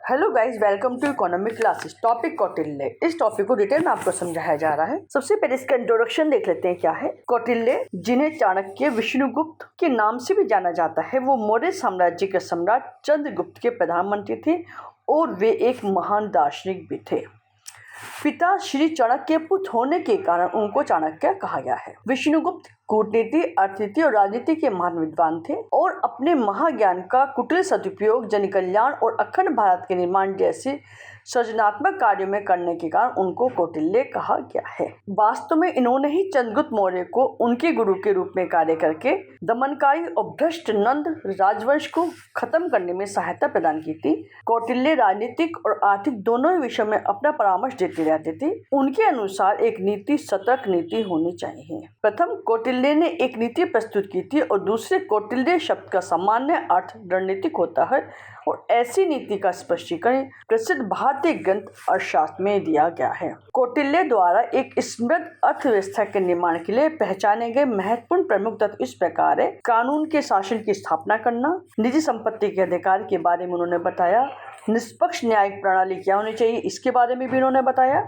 Hello guys, welcome to economic classes. Topic Kautilya. इस topic को detail में आपको समझाया जा रहा है। सबसे पहले इसका इंट्रोडक्शन देख लेते हैं क्या है। कौटिल्य, जिन्हें चाणक्य, विष्णुगुप्त के नाम से भी जाना जाता है, वो मौर्य साम्राज्य के सम्राट चंद्रगुप्त के प्रधानमंत्री थे और वे एक महान दार्शनिक भी थे। पिता श्री चाणक्य पुत्र होने के कारण उनको चाणक्य कहा गया है। विष्णुगुप्त कूटनीति, अर्थनीति और राजनीति के महान विद्वान थे और अपने महाज्ञान का कुटिल सदुपयोग जन कल्याण और अखंड भारत के निर्माण जैसे सृजनात्मक कार्यों में करने के कारण उनको कौटिल्य कहा गया है। वास्तव में इन्होंने ही चंद्रगुप्त मौर्य को उनके गुरु के रूप में कार्य करके दमनकारी और भ्रष्ट नंद राजवंश को खत्म करने में सहायता प्रदान की थी। कौटिल्य राजनीतिक और आर्थिक दोनों ही विषयों में अपना परामर्श देते रहते थे। उनके अनुसार एक नीति सतर्क नीति होनी चाहिए। प्रथम कौटिल्य ने एक नीति प्रस्तुत की थी और दूसरे कौटिल्य शब्द का सामान्य अर्थ रणनीतिक होता है और ऐसी नीति का स्पष्टीकरण प्रसिद्ध भारतीय ग्रंथ अर्थशास्त्र में दिया गया है। कौटिल्य द्वारा एक समृद्ध अर्थव्यवस्था के निर्माण के लिए पहचाने गए महत्वपूर्ण प्रमुख तत्व इस प्रकार है। कानून के शासन की स्थापना करना, निजी संपत्ति के अधिकार के बारे में उन्होंने बताया, निष्पक्ष न्यायिक प्रणाली क्या होनी चाहिए इसके बारे में भी उन्होंने बताया,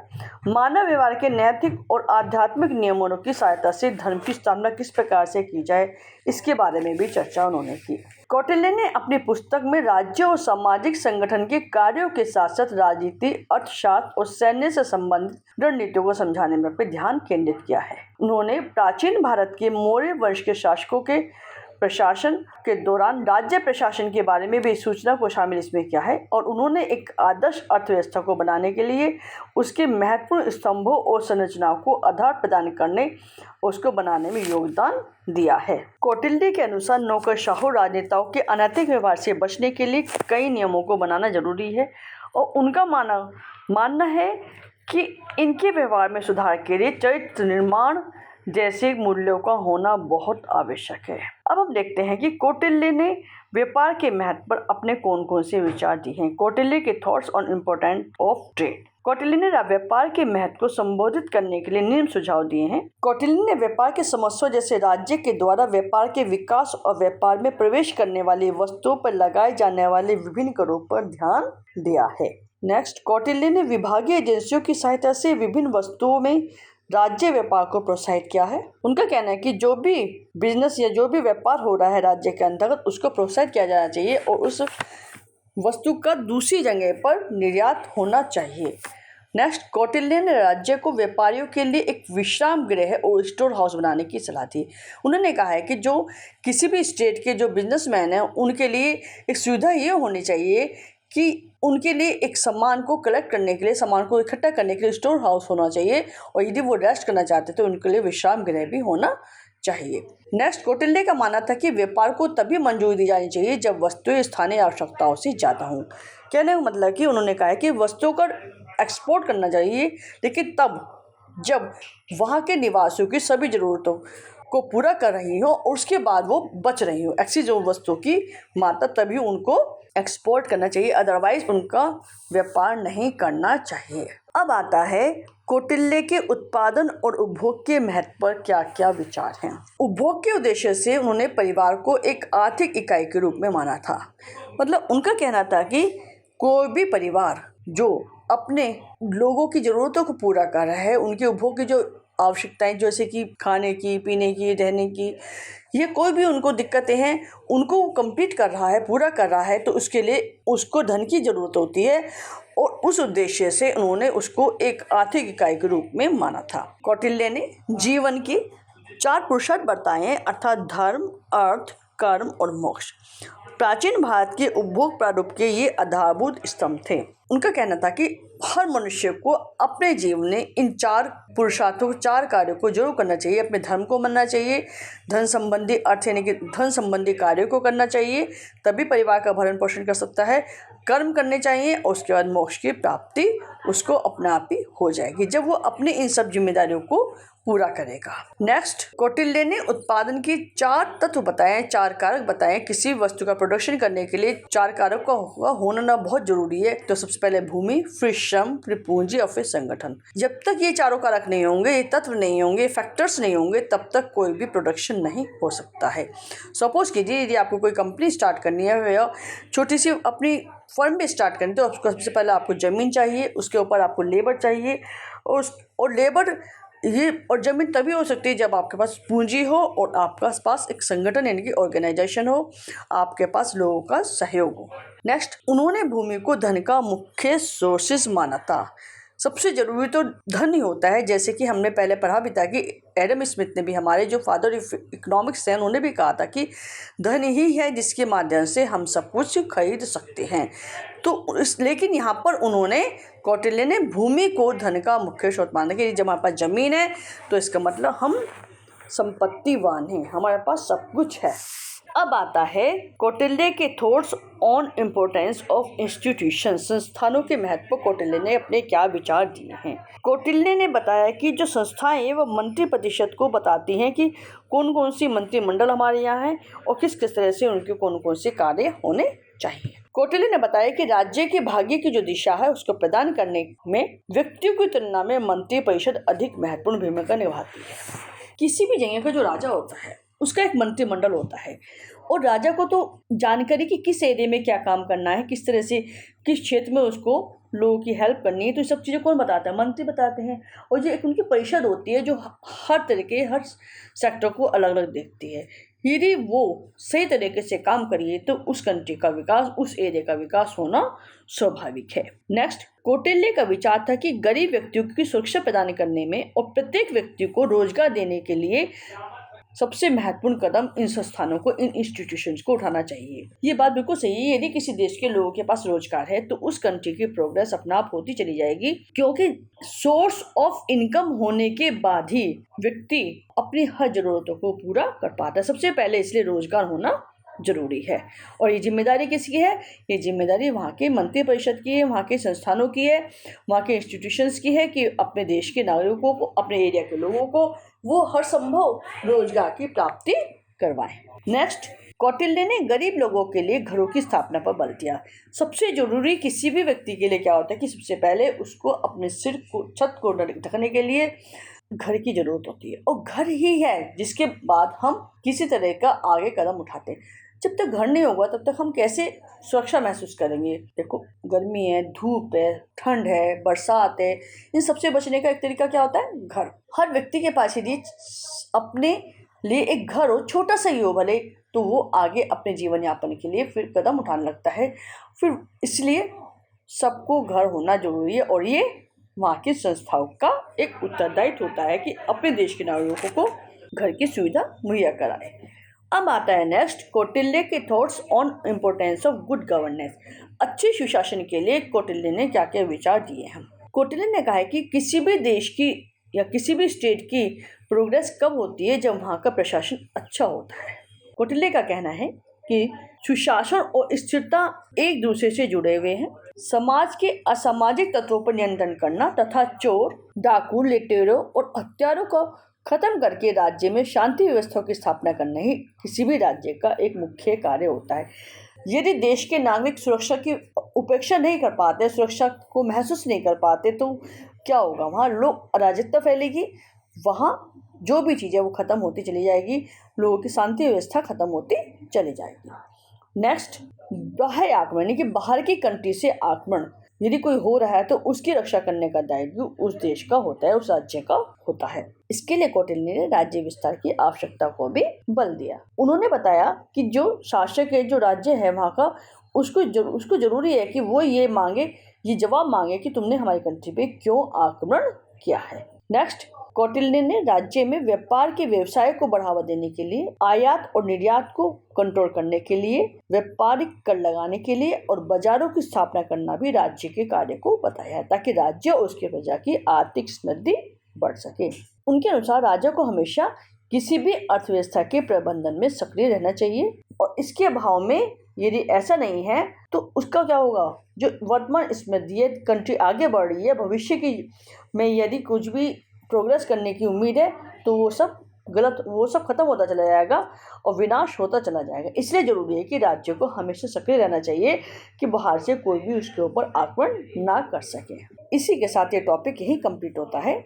मानव व्यवहार के नैतिक और आध्यात्मिक नियमों की सहायता से धर्म की स्थापना किस प्रकार से की जाए इसके बारे में भी चर्चा उन्होंने की। कौटिल्य ने अपनी पुस्तक में राज्य और सामाजिक संगठन के कार्यों के साथ साथ राजनीति, अर्थशास्त्र और सैन्य से संबंधित रणनीतियों को समझाने में अपना ध्यान केंद्रित किया है। उन्होंने प्राचीन भारत के मौर्य वंश के शासकों के प्रशासन के दौरान राज्य प्रशासन के बारे में भी सूचना को शामिल इसमें किया है और उन्होंने एक आदर्श अर्थव्यवस्था को बनाने के लिए उसके महत्वपूर्ण स्तंभों और संरचनाओं को आधार प्रदान करने उसको बनाने में योगदान दिया है। कौटिल्य के अनुसार नौकरशाहों राजनेताओं के अनैतिक व्यवहार से बचने के लिए कई नियमों को बनाना जरूरी है और उनका मानना है कि इनके व्यवहार में सुधार के लिए चरित्र निर्माण जैसे मूल्यों का होना बहुत आवश्यक है। अब हम देखते हैं कि कौटिल्य ने व्यापार के महत्व पर अपने कौन कौन से विचार दिए हैं। कौटिल्य के thoughts on importance of trade. Kautilya ने व्यापार के महत्व को संबोधित करने के लिए निम्न सुझाव दिए हैं। कौटिल्य ने व्यापार के समस्याओं जैसे राज्य के द्वारा व्यापार के विकास और व्यापार में प्रवेश करने वाली वस्तुओं पर लगाए जाने वाले विभिन्न करों पर ध्यान दिया है। नेक्स्ट, कौटिल्य ने विभागीय एजेंसियों की सहायता से विभिन्न वस्तुओं में राज्य व्यापार को प्रोत्साहित किया है। उनका कहना है कि जो भी बिजनेस या जो भी व्यापार हो रहा है राज्य के अंतर्गत उसको प्रोत्साहित किया जाना चाहिए और उस वस्तु का दूसरी जगह पर निर्यात होना चाहिए। नेक्स्ट, कौटिल्य ने राज्य को व्यापारियों के लिए एक विश्राम गृह और स्टोर हाउस बनाने की सलाह दी। उन्होंने कहा है कि जो किसी भी स्टेट के जो बिजनेसमैन हैं उनके लिए एक सुविधा ये होनी चाहिए कि उनके लिए एक सामान को कलेक्ट करने के लिए, सामान को इकट्ठा करने के लिए स्टोर हाउस होना चाहिए और यदि वो रेस्ट करना चाहते तो उनके लिए विश्राम गृह भी होना चाहिए। नेक्स्ट, कौटिल्य का मानना था कि व्यापार को तभी मंजूरी दी जानी चाहिए जब वस्तुएं स्थानीय आवश्यकताओं से ज़्यादा हों। कहने का मतलब कि उन्होंने कहा है कि वस्तुओं का एक्सपोर्ट करना चाहिए लेकिन तब जब वहाँ के निवासियों की सभी ज़रूरतों को पूरा कर रही हो और उसके बाद वो बच रही हो, ऐसी जो वस्तुओं की मात्रा, तभी उनको एक्सपोर्ट करना चाहिए, अदरवाइज उनका व्यापार नहीं करना चाहिए। अब आता है कौटिल्य के उत्पादन और उपभोग के महत्व पर क्या क्या विचार हैं। उपभोग के उद्देश्य से उन्होंने परिवार को एक आर्थिक इकाई के रूप में माना था। मतलब उनका कहना था कि कोई भी परिवार जो अपने लोगों की ज़रूरतों को पूरा कर रहा है, उनके उपभोग की जो आवश्यकताएं जैसे कि खाने की, पीने की, रहने की, ये कोई भी उनको दिक्कतें हैं उनको कंप्लीट कर रहा है, पूरा कर रहा है, तो उसके लिए उसको धन की ज़रूरत होती है और उस उद्देश्य से उन्होंने उसको एक आर्थिक इकाई के रूप में माना था। कौटिल्य ने जीवन की 4 पुरुषार्थ बताए, अर्थात धर्म, अर्थ, कर्म और मोक्ष। प्राचीन भारत के उपभोग प्रारूप के ये आधारभूत स्तंभ थे। उनका कहना था कि हर मनुष्य को अपने जीवन में इन 4 पुरुषार्थों, 4 कार्यों को जरूर करना चाहिए। अपने धर्म को मानना चाहिए, धन संबंधी अर्थ यानी कि धन संबंधी कार्यों को करना चाहिए, तभी परिवार का भरण पोषण कर सकता है। कर्म करने चाहिए और उसके बाद मोक्ष की प्राप्ति उसको अपने आप ही हो जाएगी जब वो अपनी इन सब जिम्मेदारियों को पूरा करेगा। नेक्स्ट, कौटिल्य ने उत्पादन की 4 तत्व बताए, 4 कारक बताए। किसी वस्तु का प्रोडक्शन करने के लिए 4 कारक का होना बहुत जरूरी है। तो सबसे पहले भूमि, फिर श्रम, फिर पूंजी और फिर संगठन। जब तक ये चारों कारक नहीं होंगे, ये तत्व नहीं होंगे, फैक्टर्स नहीं होंगे, तब तक कोई भी प्रोडक्शन नहीं हो सकता है। सपोज कीजिए यदि आपको कोई कंपनी स्टार्ट करनी है या छोटी सी अपनी फर्म भी स्टार्ट करनी है, तो उसको सबसे पहले आपको ज़मीन चाहिए, उसके ऊपर आपको लेबर चाहिए और लेबर ये और ज़मीन तभी हो सकती है जब आपके पास पूंजी हो और आपके पास एक संगठन यानी कि ऑर्गेनाइजेशन हो, आपके पास लोगों का सहयोग हो। नेक्स्ट, उन्होंने भूमि को धन का मुख्य सोर्सेज माना था। सबसे ज़रूरी तो धन ही होता है, जैसे कि हमने पहले पढ़ा भी था कि एडम स्मिथ ने भी, हमारे जो फादर इकोनॉमिक्स हैं, उन्होंने भी कहा था कि धन ही है जिसके माध्यम से हम सब कुछ खरीद सकते हैं। तो लेकिन यहाँ पर उन्होंने, कौटिल्य ने भूमि को धन का मुख्य स्रोत माना कि जब हमारे पास ज़मीन है तो इसका मतलब हम संपत्तिवान हैं, हमारे पास सब कुछ है। अब आता है कौटिल्य के thoughts on importance of institution. संस्थानों के महत्व पर कौटिल्य ने अपने क्या विचार दिए हैं। कौटिल्य ने बताया कि जो संस्थाएं वह मंत्री प्रतिशत को बताती हैं कि कौन कौन सी मंत्रिमंडल हमारे यहाँ है और किस किस तरह से उनके कौन कौन से कार्य होने चाहिए। कौटिल्य ने बताया कि राज्य के भाग्य की जो दिशा है उसको प्रदान करने में व्यक्तियों की तुलना में मंत्री परिषद अधिक महत्वपूर्ण भूमिका निभाती है। किसी भी जगह का जो राजा होता है उसका एक मंत्रिमंडल होता है और राजा को तो जानकारी कि किस एरिया में क्या काम करना है, किस तरह से किस क्षेत्र में उसको लोगों की हेल्प करनी है, तो ये सब चीज़ें कौन बताता है? मंत्री बताते हैं। और जो एक उनकी परिषद होती है जो हर सेक्टर को अलग अलग देखती है। यदि वो सही तरीके से काम करिए तो उस कंट्री का विकास, उस एरिया का विकास होना स्वाभाविक है। नेक्स्ट, कौटिल्य का विचार था कि गरीब व्यक्तियों की सुरक्षा प्रदान करने में और प्रत्येक व्यक्ति को रोजगार देने के लिए सबसे महत्वपूर्ण कदम इन संस्थानों को, इन इंस्टीट्यूशंस को उठाना चाहिए। ये बात बिल्कुल सही है। यदि किसी देश के लोगों के पास रोजगार है तो उस कंट्री की प्रोग्रेस अपना आप होती चली जाएगी, क्योंकि सोर्स ऑफ इनकम होने के बाद ही व्यक्ति अपनी हर जरूरतों को पूरा कर पाता है। सबसे पहले इसलिए रोजगार होना जरूरी है। और ये जिम्मेदारी किसकी है? ये जिम्मेदारी वहाँ के मंत्री परिषद की है, वहाँ के संस्थानों की है, वहाँ के इंस्टीट्यूशंस की है कि अपने देश के नागरिकों को, अपने एरिया के लोगों को वो हर संभव रोजगार की प्राप्ति करवाएं। नेक्स्ट, कौटिल्य ने गरीब लोगों के लिए घरों की स्थापना पर बल दिया। सबसे जरूरी किसी भी व्यक्ति के लिए क्या होता है कि सबसे पहले उसको अपने सिर को, छत को ढकने के लिए घर की जरूरत होती है और घर ही है जिसके बाद हम किसी तरह का आगे कदम उठाते हैं। जब तक घर नहीं होगा तब तक हम कैसे सुरक्षा महसूस करेंगे? देखो, गर्मी है, धूप है, ठंड है, बरसात है, इन सबसे बचने का एक तरीका क्या होता है? घर। हर व्यक्ति के पास यदि अपने लिए एक घर हो, छोटा सा ही हो भले, तो वो आगे अपने जीवन यापन के लिए फिर कदम उठाने लगता है। फिर इसलिए सबको घर होना जरूरी है और ये वहाँ की संस्थाओं का एक उत्तरदायित्व होता है कि अपने देश के नागरिकों को घर की सुविधा मुहैया कराए। अब आता है नेक्स्ट, कौटिल्य के thoughts on importance of good governance. अच्छे सुशासन के लिए कौटिल्य ने क्या क्या विचार दिए हैं। कौटिल्य ने कहा है कि किसी भी देश की या किसी भी स्टेट की प्रोग्रेस कब होती है? जब वहाँ का प्रशासन अच्छा होता है। कौटिल्य का कहना है कि सुशासन और स्थिरता एक दूसरे से जुड़े हुए हैं। समाज के असामाजिक तत्वों पर नियंत्रण करना तथा चोर, डाकू, लुटेरों और हत्यारों को खत्म करके राज्य में शांति व्यवस्था की स्थापना करना ही किसी भी राज्य का एक मुख्य कार्य होता है। यदि देश के नागरिक सुरक्षा की उपेक्षा नहीं कर पाते, सुरक्षा को महसूस नहीं कर पाते, तो क्या होगा? वहाँ लोग अराजकता फैलेगी, वहाँ जो भी चीज़ें वो खत्म होती चली जाएगी, लोगों की शांति व्यवस्था खत्म होती चली जाएगी। नेक्स्ट, बाह्य आक्रमण यानी कि बाहर की कंट्री से आक्रमण यदि कोई हो रहा है तो उसकी रक्षा करने का दायित्व उस देश का होता है, उस राज्य का होता है। इसके लिए कौटिल्य ने राज्य विस्तार की आवश्यकता को भी बल दिया। उन्होंने बताया कि जो शासक है, जो राज्य है वहाँ का, उसको जरूरी है कि वो ये जवाब मांगे कि तुमने हमारी कंट्री पे क्यों आक्रमण किया है। नेक्स्ट, कौटिल्य ने राज्य में व्यापार के व्यवसाय को बढ़ावा देने के लिए, आयात और निर्यात को कंट्रोल करने के लिए, व्यापारिक कर लगाने के लिए और बाजारों की स्थापना करना भी राज्य के कार्य को बताया है, ताकि राज्य और उसके प्रजा की आर्थिक समृद्धि बढ़ सके। उनके अनुसार राजा को हमेशा किसी भी अर्थव्यवस्था के प्रबंधन में सक्रिय रहना चाहिए और इसके अभाव में यदि ऐसा नहीं है तो उसका क्या होगा? जो वर्तमान समृद्धि है, कंट्री आगे बढ़ रही है, भविष्य की में यदि कुछ भी प्रोग्रेस करने की उम्मीद है तो वो सब गलत वो सब खत्म होता चला जाएगा और विनाश होता चला जाएगा। इसलिए जरूरी है कि राज्य को हमेशा सक्रिय रहना चाहिए कि बाहर से कोई भी उसके ऊपर आक्रमण ना कर सके। इसी के साथ ये टॉपिक यही कंप्लीट होता है।